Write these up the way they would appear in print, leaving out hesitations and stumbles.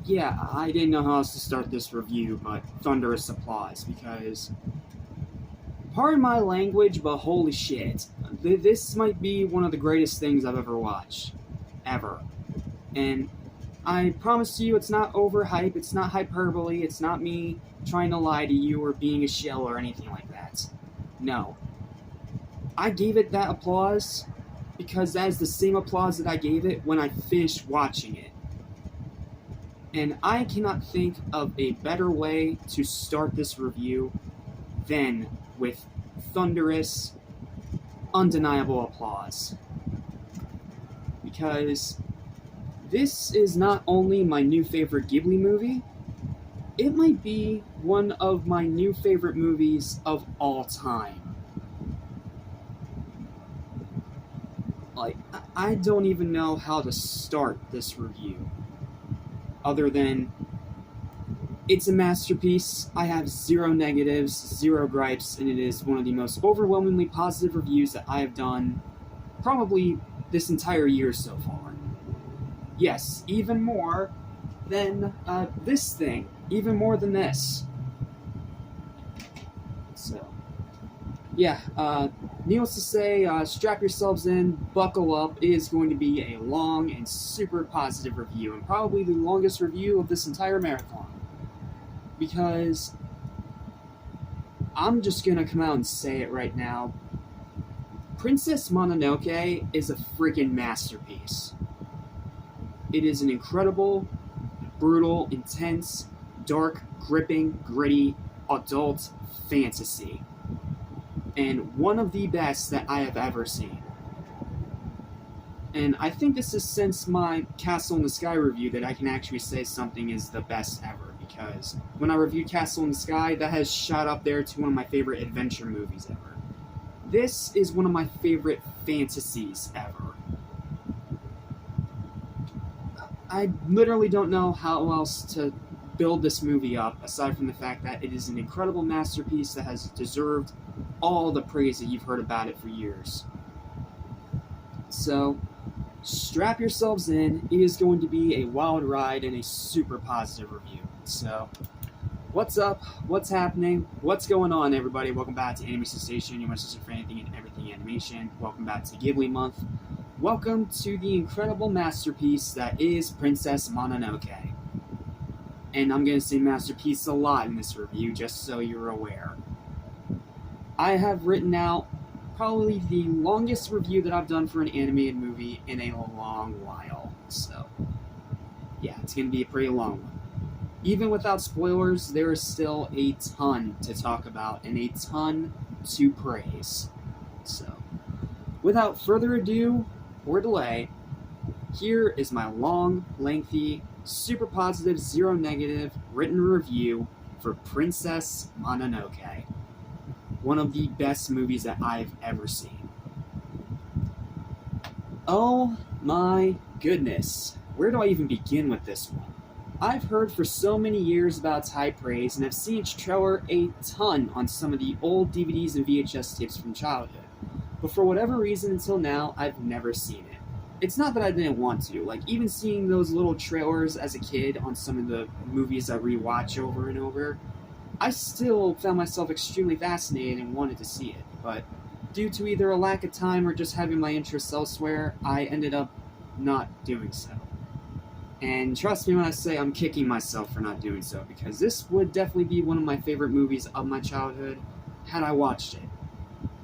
Yeah, I didn't know how else to start this review, but thunderous applause, because, pardon my language, but holy shit. This might be one of the greatest things I've ever watched. Ever. And I promise you, it's not overhype, it's not hyperbole, it's not me trying to lie to you or being a shill or anything like that. No. I gave it that applause because that is the same applause that I gave it when I finished watching it. And I cannot think of a better way to start this review than with thunderous, undeniable applause. Because this is not only my new favorite Ghibli movie, it might be one of my new favorite movies of all time. Like, I don't even know how to start this review. Other than, it's a masterpiece, I have zero negatives, zero gripes, and it is one of the most overwhelmingly positive reviews that I have done probably this entire year so far. Yes, even more than this thing. Even more than this. So, yeah, needless to say, strap yourselves in, buckle up. It is going to be a long and super positive review, and probably the longest review of this entire marathon. Because I'm just gonna come out and say it right now. Princess Mononoke is a freaking masterpiece. It is an incredible, brutal, intense, dark, gripping, gritty, adult fantasy. And one of the best that I have ever seen. And I think this is since my Castle in the Sky review that I can actually say something is the best ever, because when I reviewed Castle in the Sky, that has shot up there to one of my favorite adventure movies ever. This is one of my favorite fantasies ever. I literally don't know how else to build this movie up, aside from the fact that it is an incredible masterpiece that has deserved all the praise that you've heard about it for years. So, strap yourselves in. It is going to be a wild ride and a super positive review. So, what's up? What's happening? What's going on, everybody? Welcome back to Anime Sensation, your message for anything and everything animation. Welcome back to Ghibli Month. Welcome to the incredible masterpiece that is Princess Mononoke. And I'm going to say masterpiece a lot in this review, just so you're aware. I have written out probably the longest review that I've done for an animated movie in a long while. So, yeah, it's going to be a pretty long one. Even without spoilers, there is still a ton to talk about and a ton to praise. So, without further ado or delay, here is my long, lengthy, super positive, zero negative written review for Princess Mononoke. One of the best movies that I've ever seen. Oh my goodness. Where do I even begin with this one? I've heard for so many years about its high praise and have seen its trailer a ton on some of the old DVDs and VHS tapes from childhood. But for whatever reason until now, I've never seen it. It's not that I didn't want to, like even seeing those little trailers as a kid on some of the movies I rewatch over and over, I still found myself extremely fascinated and wanted to see it, but due to either a lack of time or just having my interests elsewhere, I ended up not doing so. And trust me when I say I'm kicking myself for not doing so, because this would definitely be one of my favorite movies of my childhood had I watched it.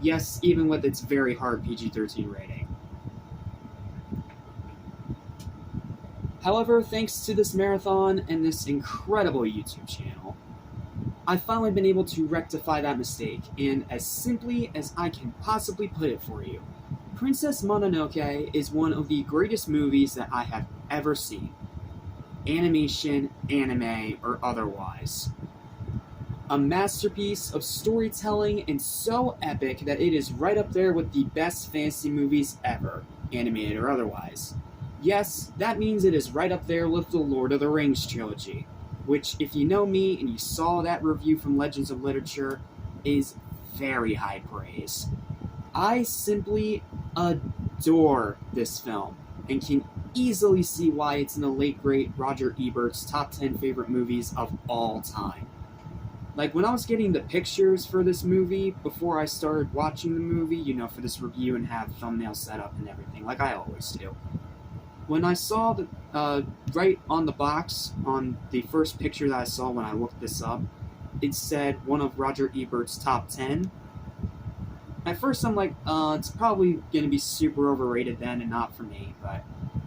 Yes, even with its very hard PG-13 rating. However, thanks to this marathon and this incredible YouTube channel, I've finally been able to rectify that mistake, and as simply as I can possibly put it for you, Princess Mononoke is one of the greatest movies that I have ever seen. Animation, anime, or otherwise. A masterpiece of storytelling and so epic that it is right up there with the best fantasy movies ever, animated or otherwise. Yes, that means it is right up there with the Lord of the Rings trilogy, which, if you know me and you saw that review from Legends of Literature, is very high praise. I simply adore this film, and can easily see why it's in the late great Roger Ebert's top 10 favorite movies of all time. Like, when I was getting the pictures for this movie, before I started watching the movie, for this review and have thumbnails set up and everything, like I always do. When I saw right on the box, on the first picture that I saw when I looked this up, it said one of Roger Ebert's top 10. At first I'm like, it's probably going to be super overrated then and not for me, but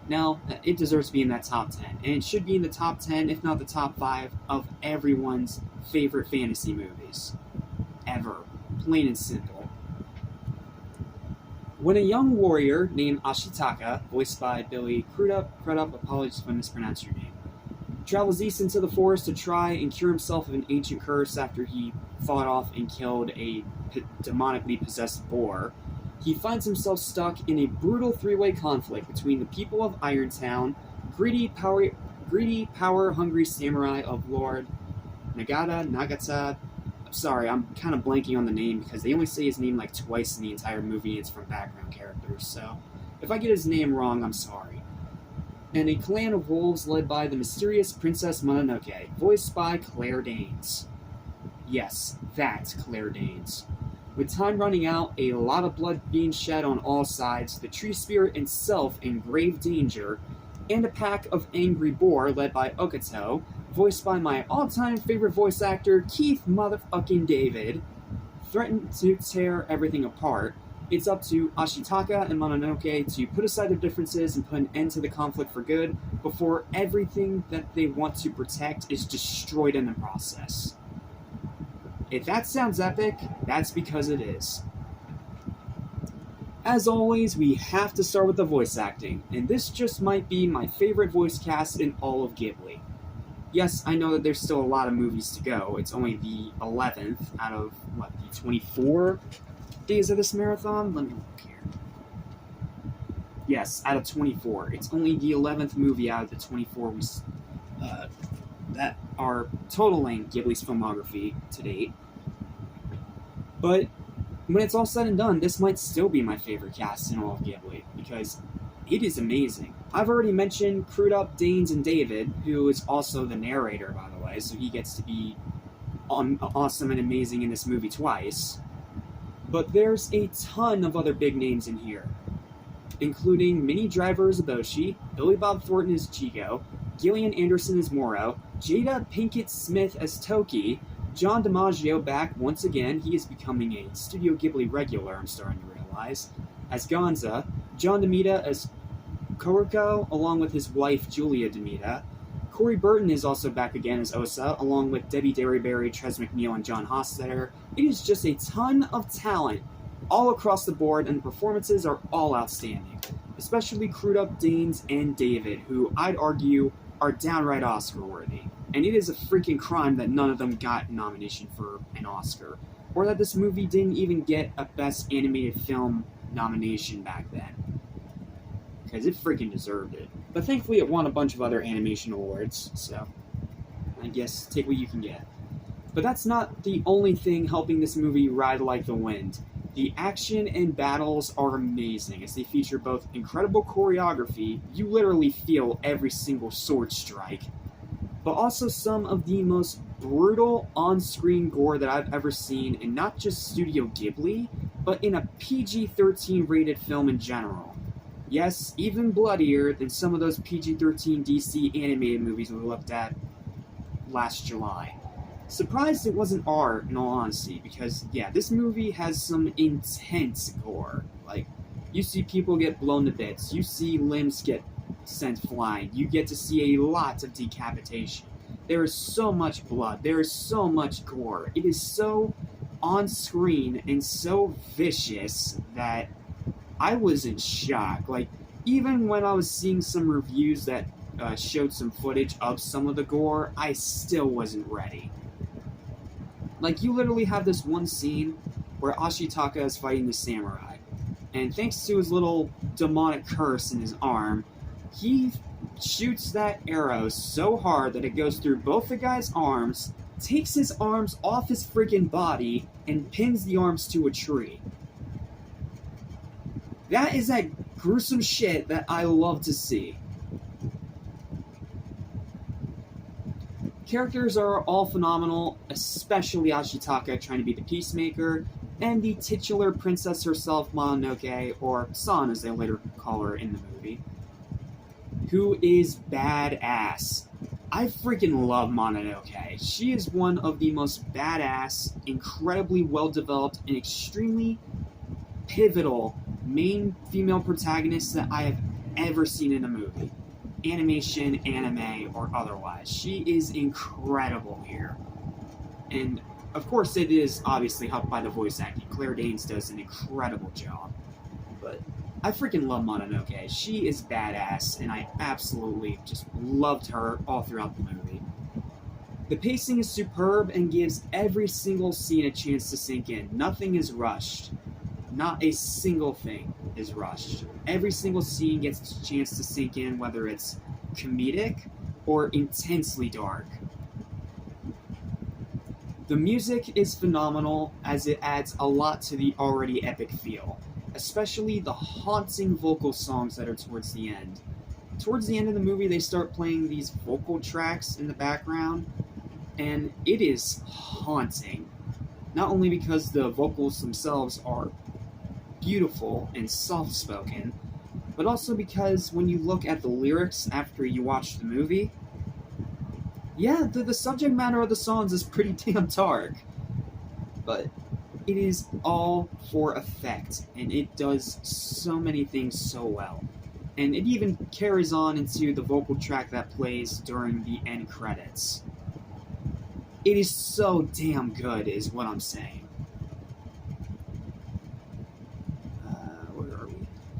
no, it deserves to be in that top 10. And it should be in the top 10, if not the top 5, of everyone's favorite fantasy movies. Ever. Plain and simple. When a young warrior named Ashitaka, voiced by Billy Crudup, apologies if I mispronounce your name, travels east into the forest to try and cure himself of an ancient curse after he fought off and killed a demonically possessed boar, he finds himself stuck in a brutal three-way conflict between the people of Irontown, greedy, power-hungry samurai of Lord Nagata. Sorry, I'm kind of blanking on the name because they only say his name like twice in the entire movie and it's from background characters, so if I get his name wrong, I'm sorry. And a clan of wolves led by the mysterious Princess Mononoke, voiced by Claire Danes. Yes, that's Claire Danes. With time running out, a lot of blood being shed on all sides, the tree spirit itself in grave danger, and a pack of angry boar led by Okato, voiced by my all-time favorite voice actor, Keith motherfucking David, threaten to tear everything apart. It's up to Ashitaka and Mononoke to put aside their differences and put an end to the conflict for good before everything that they want to protect is destroyed in the process. If that sounds epic, that's because it is. As always, we have to start with the voice acting, and this just might be my favorite voice cast in all of Ghibli. Yes, I know that there's still a lot of movies to go. It's only the 11th out of, the 24 days of this marathon? Let me look here. Yes, out of 24. It's only the 11th movie out of the 24 that are totaling Ghibli's filmography to date. But when it's all said and done, this might still be my favorite cast in all of Ghibli, because it is amazing. I've already mentioned Crudup, Danes, and David, who is also the narrator, by the way, so he gets to be awesome and amazing in this movie twice. But there's a ton of other big names in here, including Minnie Driver as Eboshi, Billy Bob Thornton as Chigo, Gillian Anderson as Moro, Jada Pinkett Smith as Toki, John DiMaggio back once again, he is becoming a Studio Ghibli regular, I'm starting to realize, as Gonza, John DeMita as Koruko, along with his wife Julia DeMita. Corey Burton is also back again as Osa, along with Debbie Derryberry, Trez McNeil, and John Hostetter. It is just a ton of talent all across the board, and the performances are all outstanding, especially Crudup, Danes, and David, who I'd argue are downright Oscar-worthy. And it is a freaking crime that none of them got a nomination for an Oscar, or that this movie didn't even get a Best Animated Film nomination back then, because it freaking deserved it. But thankfully it won a bunch of other animation awards, so I guess take what you can get. But that's not the only thing helping this movie ride like the wind. The action and battles are amazing, as they feature both incredible choreography, you literally feel every single sword strike, but also some of the most brutal on-screen gore that I've ever seen in not just Studio Ghibli, but in a PG-13 rated film in general. Yes, even bloodier than some of those PG-13 DC animated movies we looked at last July. Surprised it wasn't R, in all honesty, because, yeah, this movie has some intense gore. Like, you see people get blown to bits, you see limbs get sent flying, you get to see a lot of decapitation. There is so much blood, there is so much gore. It is so on-screen and so vicious that I was in shock. Like, even when I was seeing some reviews that showed some footage of some of the gore, I still wasn't ready. Like, you literally have this one scene where Ashitaka is fighting the samurai, and thanks to his little demonic curse in his arm, he shoots that arrow so hard that it goes through both the guy's arms, takes his arms off his freaking body, and pins the arms to a tree. That is a gruesome shit that I love to see. Characters are all phenomenal, especially Ashitaka trying to be the peacemaker, and the titular princess herself, Mononoke, or San as they later call her in the movie, who is badass. I freaking love Mononoke. She is one of the most badass, incredibly well-developed, and extremely pivotal main female protagonists that I have ever seen in a movie. Animation, anime, or otherwise. She is incredible here. And, of course, it is obviously helped by the voice acting. Claire Danes does an incredible job. But I freaking love Mononoke. She is badass, and I absolutely just loved her all throughout the movie. The pacing is superb and gives every single scene a chance to sink in. Nothing is rushed. Not a single thing is rushed. Every single scene gets a chance to sink in, whether it's comedic or intensely dark. The music is phenomenal as it adds a lot to the already epic feel, especially the haunting vocal songs that are towards the end. Towards the end of the movie, they start playing these vocal tracks in the background, and it is haunting. Not only because the vocals themselves are beautiful and soft-spoken, but also because when you look at the lyrics after you watch the movie, yeah, the subject matter of the songs is pretty damn dark, but it is all for effect, and it does so many things so well. And it even carries on into the vocal track that plays during the end credits. It is so damn good, is what I'm saying.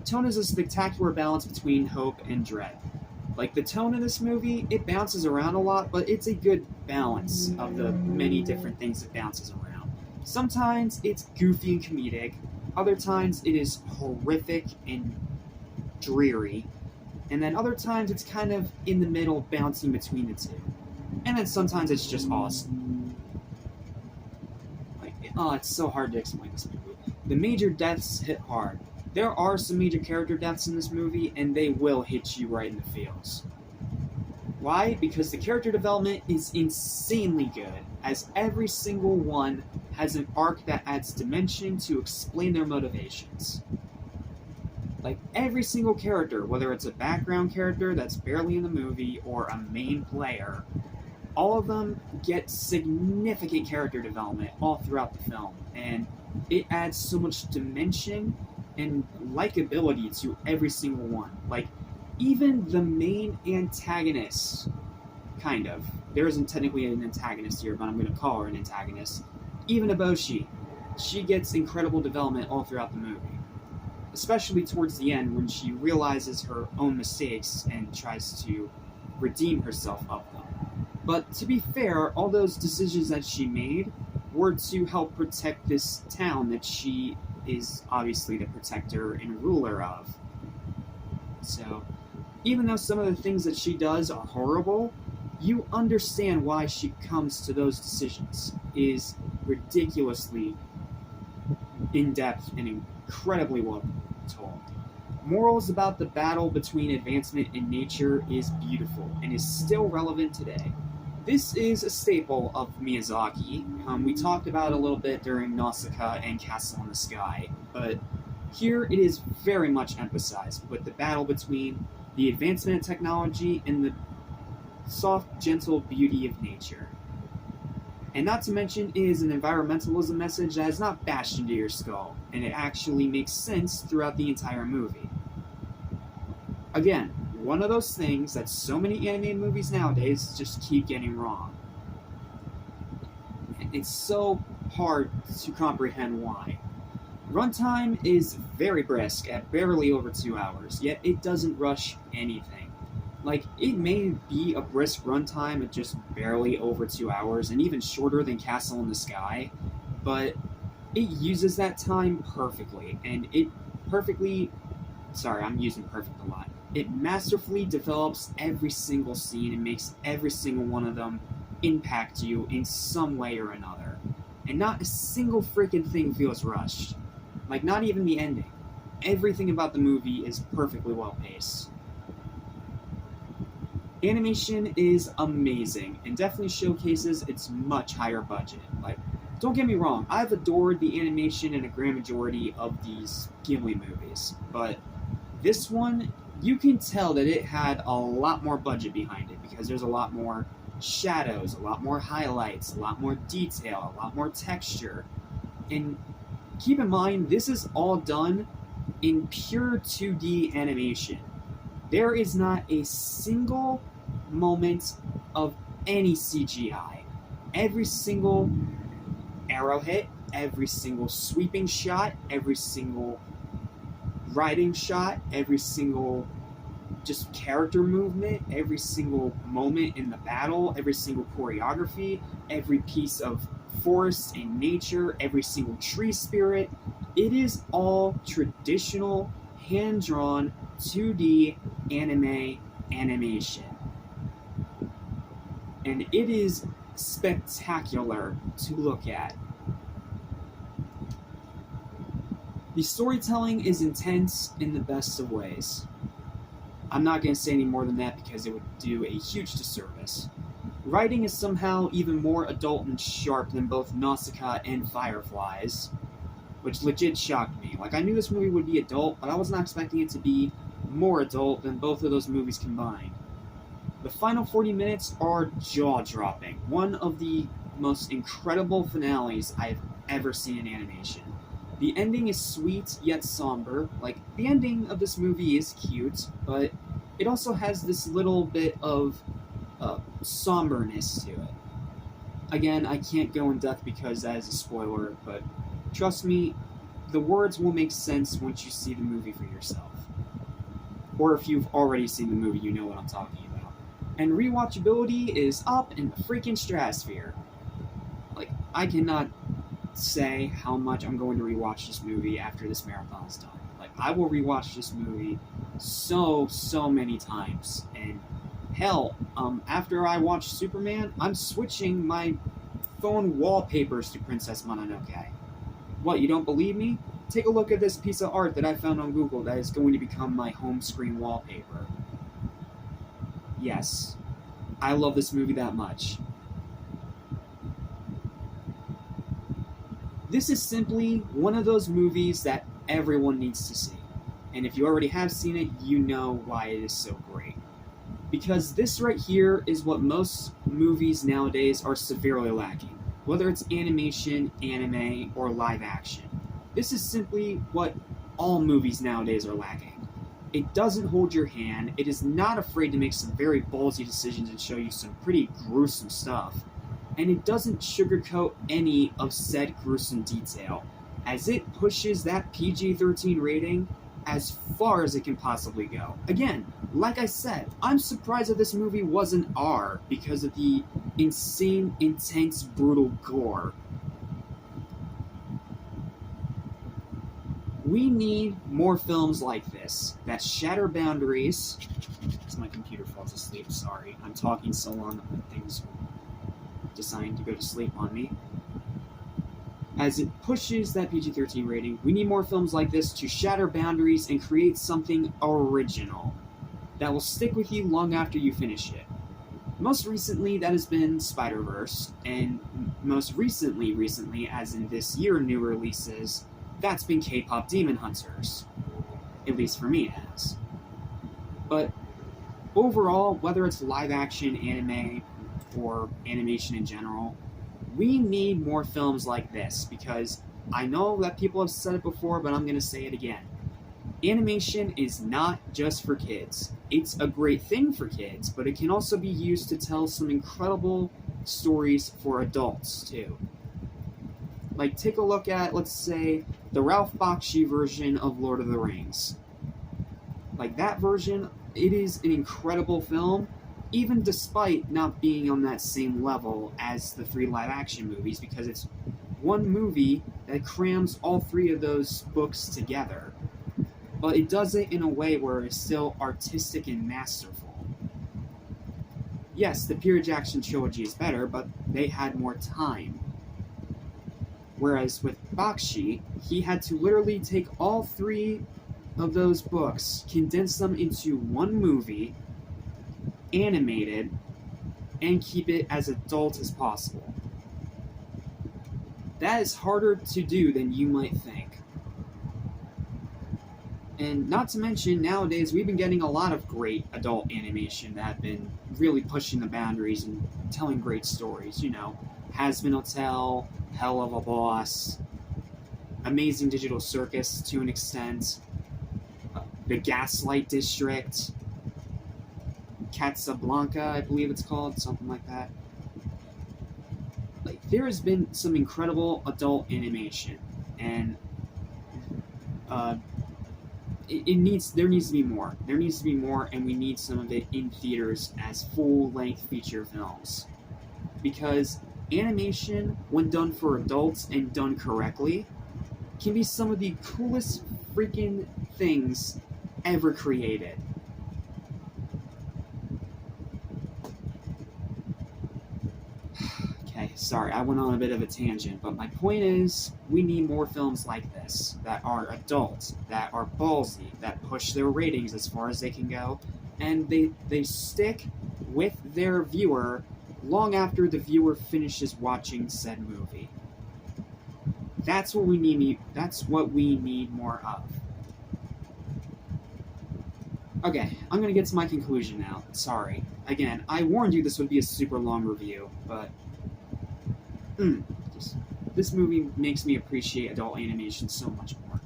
Tone is a spectacular balance between hope and dread. Like, the tone in this movie, it bounces around a lot, but it's a good balance of the many different things it bounces around. Sometimes it's goofy and comedic, other times it is horrific and dreary, and then other times it's kind of in the middle, bouncing between the two. And then sometimes it's just awesome. Like, it's so hard to explain this movie. The major deaths hit hard. There are some major character deaths in this movie, and they will hit you right in the feels. Why? Because the character development is insanely good, as every single one has an arc that adds dimension to explain their motivations. Like, every single character, whether it's a background character that's barely in the movie, or a main player, all of them get significant character development all throughout the film, and it adds so much dimension and likability to every single one. Like, even the main antagonist, kind of. There isn't technically an antagonist here, but I'm going to call her an antagonist. Even Eboshi, she gets incredible development all throughout the movie. Especially towards the end when she realizes her own mistakes and tries to redeem herself of them. But to be fair, all those decisions that she made were to help protect this town that she is obviously the protector and ruler of. So, even though some of the things that she does are horrible, you understand why she comes to those decisions. It is ridiculously in-depth and incredibly well told. Morals about the battle between advancement and nature is beautiful and is still relevant today. This is a staple of Miyazaki. We talked about it a little bit during Nausicaa and Castle in the Sky, but here it is very much emphasized with the battle between the advancement of technology and the soft, gentle beauty of nature. And not to mention, it is an environmentalism message that is not bashed into your skull, and it actually makes sense throughout the entire movie. Again, one of those things that so many animated movies nowadays just keep getting wrong. It's so hard to comprehend why. Runtime is very brisk at barely over 2 hours, yet it doesn't rush anything. Like, it may be a brisk runtime at just barely over 2 hours, and even shorter than Castle in the Sky, but it uses that time perfectly, and it perfectly... Sorry, I'm using perfect a lot. It masterfully develops every single scene and makes every single one of them impact you in some way or another. And not a single freaking thing feels rushed. Like, not even the ending. everything about the movie is perfectly well paced. Animation is amazing and definitely showcases its much higher budget. Like, don't get me wrong, I've adored the animation in a grand majority of these Ghibli movies, but this one, you can tell that it had a lot more budget behind it because there's a lot more shadows, a lot more highlights, a lot more detail, a lot more texture. And keep in mind, this is all done in pure 2D animation. There is not a single moment of any CGI. Every single arrow hit, every single sweeping shot, every single riding shot, every single just character movement, every single moment in the battle, every single choreography, every piece of forest and nature, every single tree spirit, it is all traditional, hand-drawn, 2D anime animation. And it is spectacular to look at. The storytelling is intense in the best of ways. I'm not going to say any more than that because it would do a huge disservice. Writing is somehow even more adult and sharp than both Nausicaa and Fireflies, which legit shocked me. Like, I knew this movie would be adult, but I was not expecting it to be more adult than both of those movies combined. The final 40 minutes are jaw-dropping. One of the most incredible finales I've ever seen in animation. The ending is sweet yet somber. Like, the ending of this movie is cute, but it also has this little bit of somberness to it. Again, I can't go in depth because that is a spoiler, but trust me, the words will make sense once you see the movie for yourself. Or if you've already seen the movie, you know what I'm talking about. And rewatchability is up in the freaking stratosphere. Like, I cannot say how much I'm going to rewatch this movie after this marathon is done. Like, I will rewatch this movie so many times. And hell, after I watch Superman, I'm switching my phone wallpapers to Princess Mononoke. What, you don't believe me? Take a look at this piece of art that I found on Google that is going to become my home screen wallpaper. Yes, I love this movie that much. This is simply one of those movies that everyone needs to see. And if you already have seen it, you know why it is so great. Because this right here is what most movies nowadays are severely lacking. Whether it's animation, anime, or live action. This is simply what all movies nowadays are lacking. It doesn't hold your hand, it is not afraid to make some very ballsy decisions and show you some pretty gruesome stuff. And it doesn't sugarcoat any of said gruesome detail, as it pushes that PG-13 rating as far as it can possibly go. Again, like I said, I'm surprised that this movie wasn't R because of the insane, intense, brutal gore. We need more films like this that shatter boundaries. As my computer falls asleep, sorry. I'm talking so long that things deciding to go to sleep on me. As it pushes that PG-13 rating, we need more films like this to shatter boundaries and create something original that will stick with you long after you finish it. Most recently, that has been Spider-Verse, and most recently, as in this year new releases, that's been K-pop Demon Hunters. At least for me it has. But overall, whether it's live action, anime, or animation in general, we need more films like this, because I know that people have said it before, but I'm going to say it again. Animation is not just for kids. It's a great thing for kids, but it can also be used to tell some incredible stories for adults, too. Like, take a look at, let's say, the Ralph Bakshi version of Lord of the Rings. Like, that version, it is an incredible film, even despite not being on that same level as the 3 live-action movies, because it's one movie that crams all 3 of those books together. But it does it in a way where it's still artistic and masterful. Yes, the Peter Jackson trilogy is better, but they had more time. Whereas with Bakshi, he had to literally take all 3 of those books, condense them into one movie, animated, and keep it as adult as possible. That is harder to do than you might think. And not to mention, nowadays we've been getting a lot of great adult animation that have been really pushing the boundaries and telling great stories. You know, Hazbin Hotel, Hell of a Boss, Amazing Digital Circus to an extent, The Gaslight District, Casablanca, I believe it's called, something like that. Like, there has been some incredible adult animation, and there needs to be more. There needs to be more, and we need some of it in theaters as full-length feature films. Because animation, when done for adults and done correctly, can be some of the coolest freaking things ever created. Okay, sorry, I went on a bit of a tangent, but my point is, we need more films like this, that are adult, that are ballsy, that push their ratings as far as they can go, and they stick with their viewer long after the viewer finishes watching said movie. That's what we need. That's what we need more of. Okay, I'm gonna get to my conclusion now. Sorry. Again, I warned you this would be a super long review, but this movie makes me appreciate adult animation so much more.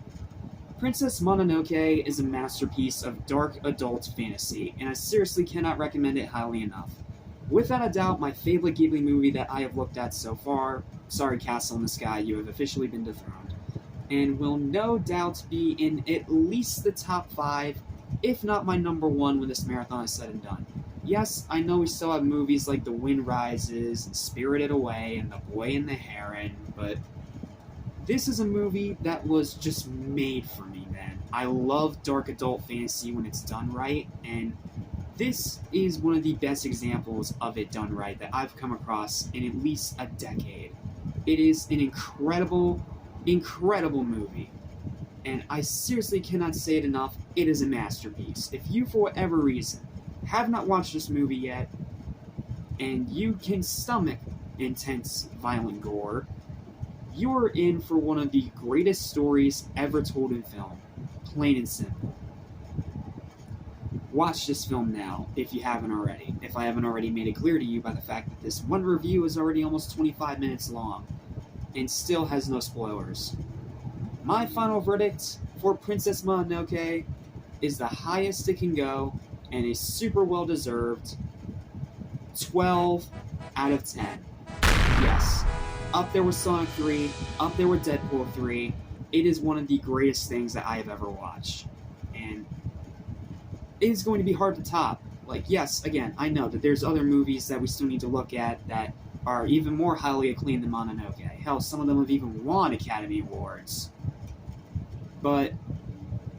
Princess Mononoke is a masterpiece of dark adult fantasy, and I seriously cannot recommend it highly enough. Without a doubt, my favorite Ghibli movie that I have looked at so far. Sorry, Castle in the Sky, you have officially been dethroned. And will no doubt be in at least the top 5, if not my number 1 when this marathon is said and done. Yes, I know we still have movies like The Wind Rises, and Spirited Away, and The Boy and the Heron, but this is a movie that was just made for me, man. I love dark adult fantasy when it's done right, and this is one of the best examples of it done right that I've come across in at least a decade. It is an incredible, incredible movie. And I seriously cannot say it enough, it is a masterpiece. If you, for whatever reason, have not watched this movie yet, and you can stomach intense, violent gore, you are in for one of the greatest stories ever told in film. Plain and simple. Watch this film now, if you haven't already. If I haven't already made it clear to you by the fact that this one review is already almost 25 minutes long, and still has no spoilers. My final verdict for Princess Mononoke is the highest it can go, and a super well-deserved 12 out of 10. Yes, up there with Sonic 3, up there with Deadpool 3, it is one of the greatest things that I have ever watched. And it is going to be hard to top. Like, yes, again, I know that there's other movies that we still need to look at that are even more highly acclaimed than Mononoke. Hell, some of them have even won Academy Awards. But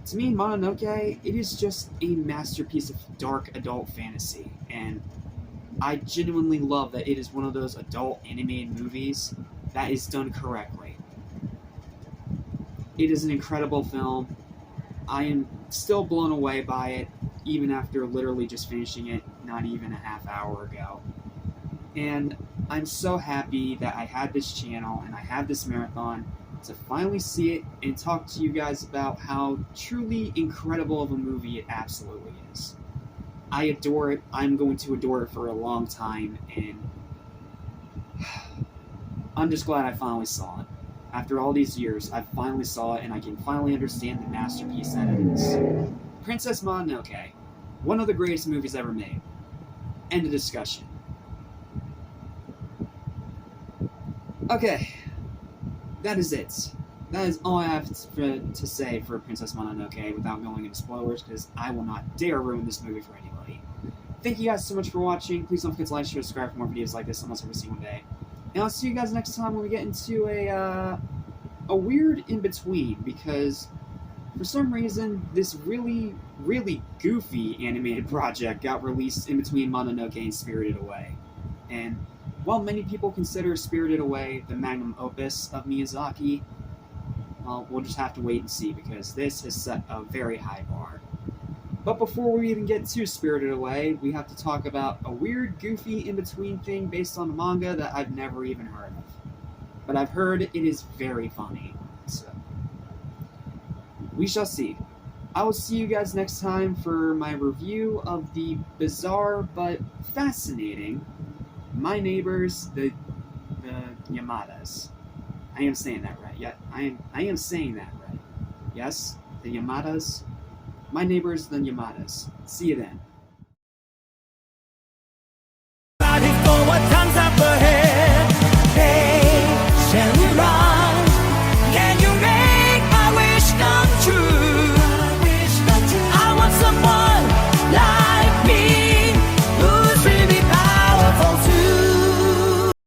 to me, Mononoke, it is just a masterpiece of dark adult fantasy, and I genuinely love that it is one of those adult animated movies that is done correctly. It is an incredible film. I am still blown away by it, even after literally just finishing it not even a half hour ago. And I'm so happy that I had this channel and I had this marathon to finally see it and talk to you guys about how truly incredible of a movie it absolutely is. I adore it. I'm going to adore it for a long time, and I'm just glad I finally saw it. After all these years, I finally saw it, and I can finally understand the masterpiece that it is. Princess Mononoke, one of the greatest movies ever made. End of discussion. Okay, that is it. That is all I have to say for Princess Mononoke without going into spoilers, because I will not dare ruin this movie for anybody. Thank you guys so much for watching. Please don't forget to like, share, subscribe for more videos like this almost every single day. And I'll see you guys next time when we get into a weird in-between, because for some reason this really, really goofy animated project got released in between Mononoke and Spirited Away. And while many people consider Spirited Away the magnum opus of Miyazaki, well, we'll just have to wait and see because this has set a very high bar. But before we even get too spirited away, we have to talk about a weird, goofy, in-between thing based on a manga that I've never even heard of. But I've heard it is very funny, so we shall see. I will see you guys next time for my review of the bizarre but fascinating My Neighbors, the Yamadas. I am saying that right. Yeah, I am saying that right. Yes, the Yamadas. My Neighbors, the Yamadas. See you then.